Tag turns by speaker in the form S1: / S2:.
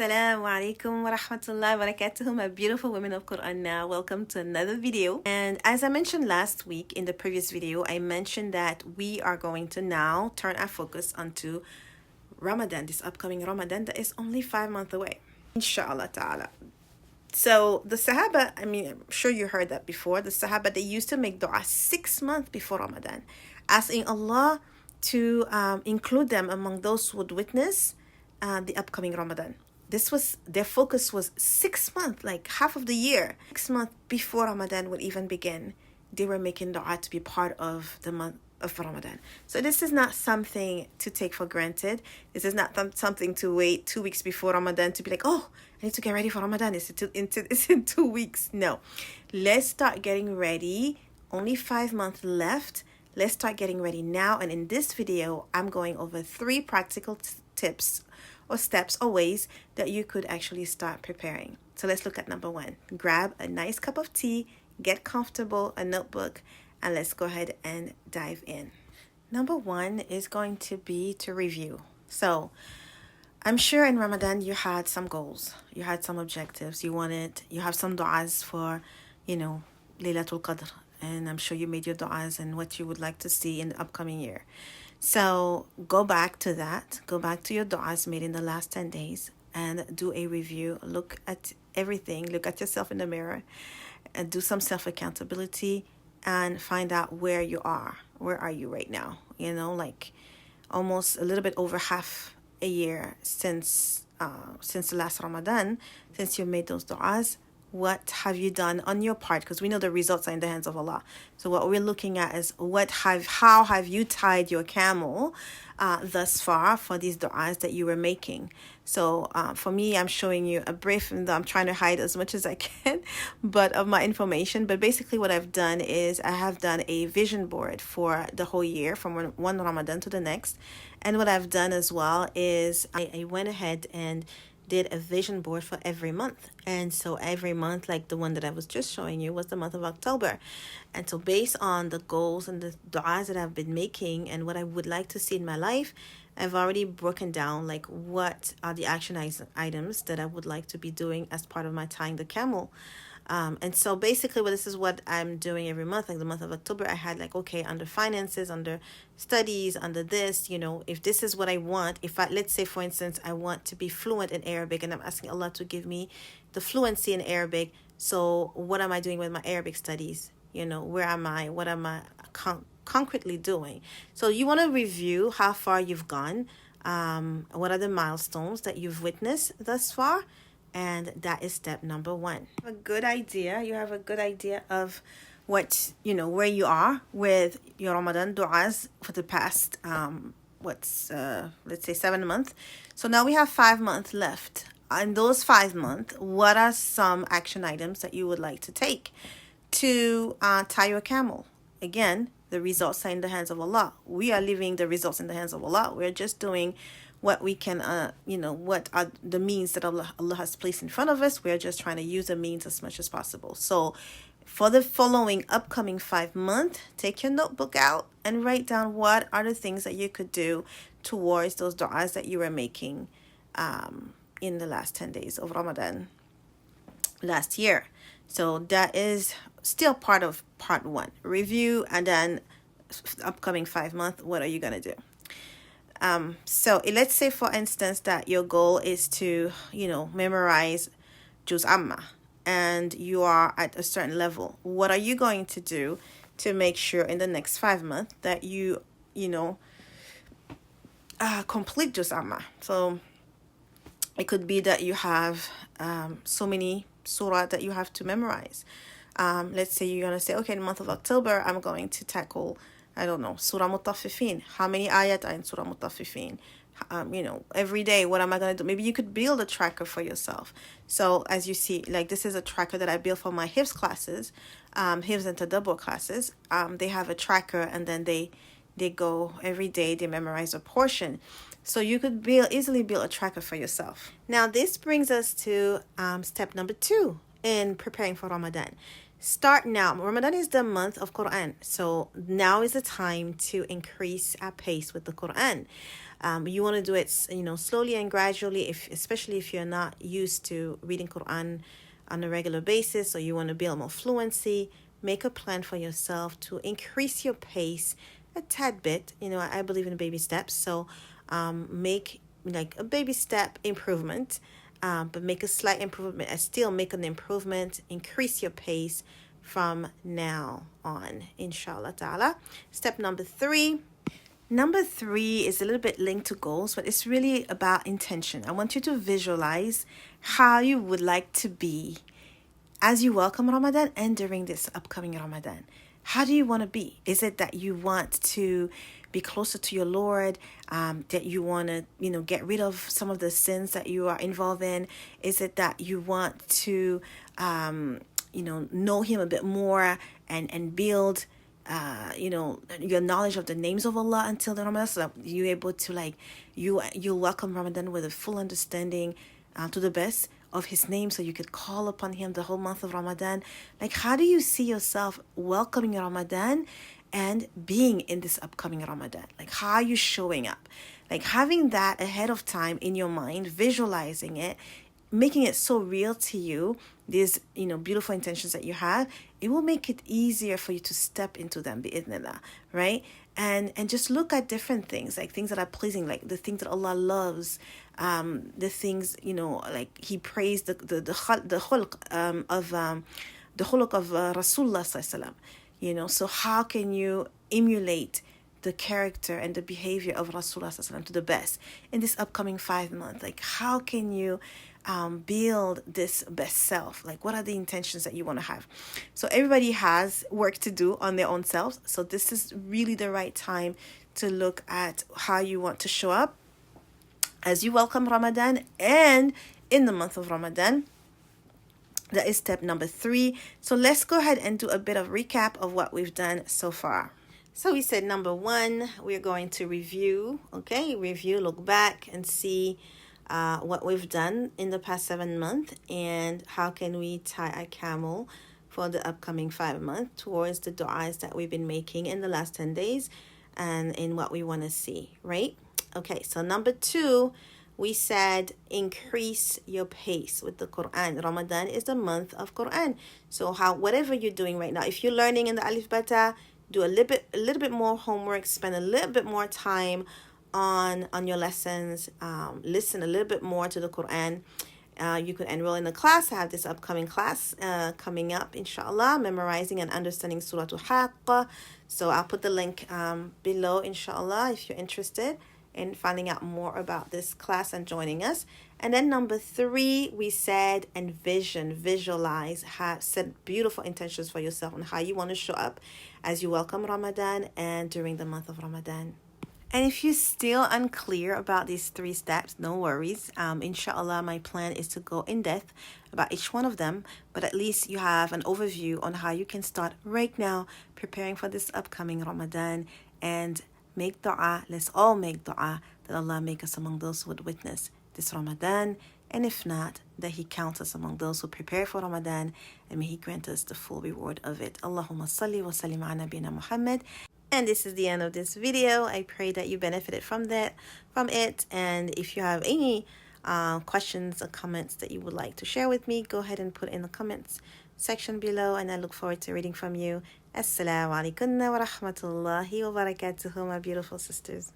S1: Assalamu alaikum wa rahmatullahi wa barakatuh, my beautiful women of Quran now. Welcome to another video. And as I mentioned last week in the previous video, I mentioned that we are going to now turn our focus onto Ramadan, this upcoming Ramadan that is only 5 months away. Inshallah ta'ala. So the Sahaba, I'm sure you heard that before. The Sahaba, they used to make dua 6 months before Ramadan, asking Allah to include them among those who would witness the upcoming Ramadan. This was their focus was 6 months, like half of the year. 6 months before Ramadan would even begin, they were making dua to be part of the month of Ramadan. So this is not something to take for granted. This is not something to wait 2 weeks before Ramadan to be like, oh, I need to get ready for Ramadan. It's in 2 weeks. No, let's start getting ready. Only 5 months left. Let's start getting ready now. And in this video, I'm going over 3 practical tips or steps or ways that you could actually start preparing. So let's look at number 1. Grab a nice cup of tea, get comfortable, a notebook, and let's go ahead and dive in. Number 1 is going to be to review. So I'm sure in Ramadan you had some goals, you had some objectives, you have some du'as for, Laylatul Qadr, and I'm sure you made your du'as and what you would like to see in the upcoming year. So go back to that, go back to your du'as made in the last 10 days and do a review. Look at everything, look at yourself in the mirror and do some self-accountability and find out where you are. Where are you right now? Like almost a little bit over half a year since the last Ramadan, since you made those du'as. What have you done on your part? Because we know the results are in the hands of Allah. So what we're looking at is how have you tied your camel thus far for these du'as that you were making. So for me, I'm showing you a brief, and I'm trying to hide as much as I can but of my information. But basically what I've done is I have done a vision board for the whole year from one Ramadan to the next. And what I've done as well is I went ahead and did a vision board for every month. And so every month, like the one that I was just showing you, was the month of October. And so based on the goals and the du'as that I've been making and what I would like to see in my life, I've already broken down like what are the action items that I would like to be doing as part of my tying the camel. And so basically this is what I'm doing every month. Like the month of October, I had like, okay, under finances, under studies, under this, if this is what I want, let's say for instance, I want to be fluent in Arabic and I'm asking Allah to give me the fluency in Arabic. So what am I doing with my Arabic studies? Where am I? What am I concretely doing? So you want to review how far you've gone. What are the milestones that you've witnessed thus far? And that is step number 1. You have a good idea of what, where you are with your Ramadan du'as for the past, let's say 7 months. So now we have 5 months left. In those 5 months, what are some action items that you would like to take to tie your camel? Again, the results are in the hands of Allah. We are leaving the results in the hands of Allah. We're just doing what we can, what are the means that Allah has placed in front of us. We're just trying to use the means as much as possible. So for the following upcoming 5 months, take your notebook out and write down what are the things that you could do towards those du'as that you were making in the last 10 days of Ramadan last year. So that is still part of part 1. Review, and then the upcoming 5 months, what are you going to do? So let's say, for instance, that your goal is to, memorize Juz Amma, and you are at a certain level. What are you going to do to make sure in the next 5 months that you complete Juz Amma? So it could be that you have so many surah that you have to memorize. Let's say you're going to say, okay, in the month of October, I'm going to tackle, I don't know, Surah Mutaffifin. How many ayat are in Surah Mutaffifin? Every day, what am I going to do? Maybe you could build a tracker for yourself. So as you see, like this is a tracker that I built for my Hifz classes, Hifz and Tadabbur classes. They have a tracker, and then they go every day, they memorize a portion. So you could easily build a tracker for yourself. Now this brings us to step number 2 in preparing for Ramadan. Start now. Ramadan is the month of Quran. So now is the time to increase our pace with the Quran. You want to do it, slowly and gradually, especially if you're not used to reading Quran on a regular basis, or you want to build more fluency. Make a plan for yourself to increase your pace a tad bit. I believe in baby steps, so make like a baby step improvement, but make a slight improvement and still make an improvement. Increase your pace from now on, inshallah ta'ala. Step number 3. Number 3 is a little bit linked to goals, but it's really about intention. I want you to visualize how you would like to be as you welcome Ramadan and during this upcoming Ramadan. How do you want to be? Is it that you want to be closer to your Lord, that you want to, get rid of some of the sins that you are involved in? Is it that you want to, know Him a bit more and build your knowledge of the names of Allah until the Ramadan, so that you're able to you welcome Ramadan with a full understanding to the best of His name, so you could call upon Him the whole month of Ramadan. How do you see yourself welcoming Ramadan and being in this upcoming Ramadan? How are you showing up? Having that ahead of time in your mind, visualizing it, making it so real to you, these beautiful intentions that you have, it will make it easier for you to step into them, bi'idhnillah, right? And just look at different things, things that are pleasing, the things that Allah loves, the things, He praised the khulq of the khulq of Rasulullah sallallahu alaihi wasallam. So how can you emulate the character and the behavior of Rasulullah sallallahu alaihi wasallam to the best in this upcoming 5 months? How can you build this best self? What are the intentions that you want to have? So everybody has work to do on their own selves, so this is really the right time to look at how you want to show up as you welcome Ramadan and in the month of Ramadan. That is step number 3. So let's go ahead and do a bit of recap of what we've done so far. So we said number 1, we're going to review, look back and see what we've done in the past 7 months and how can we tie a camel for the upcoming 5 months towards the du'as that we've been making in the last 10 days and in what we want to see, right? Okay, so number 2, we said increase your pace with the Quran. Ramadan is the month of Quran. So whatever you're doing right now, if you're learning in the Alif Bata, do a little bit more homework, spend a little bit more time on your lessons, listen a little bit more to the Quran. You could enroll in a class. I have this upcoming class coming up, inshallah, memorizing and understanding Surah Al-Haqqa. So I'll put the link below, inshallah, if you're interested in finding out more about this class and joining us. And then number 3, we said visualize, set beautiful intentions for yourself on how you want to show up as you welcome Ramadan and during the month of Ramadan. And if you're still unclear about these 3 steps, no worries. Inshallah, my plan is to go in depth about each one of them, but at least you have an overview on how you can start right now preparing for this upcoming Ramadan and make dua. Let's all make dua that Allah make us among those who would witness this Ramadan, and if not, that He counts us among those who prepare for Ramadan, and may He grant us the full reward of it. Allahumma salli wa sallim ala nabina Muhammad. And this is the end of this video. I pray that you benefited from it. And if you have any questions or comments that you would like to share with me, go ahead and put in the comments section below, and I look forward to reading from you. Assalamu alaikum wa rahmatullahi wa barakatuhu, my beautiful sisters.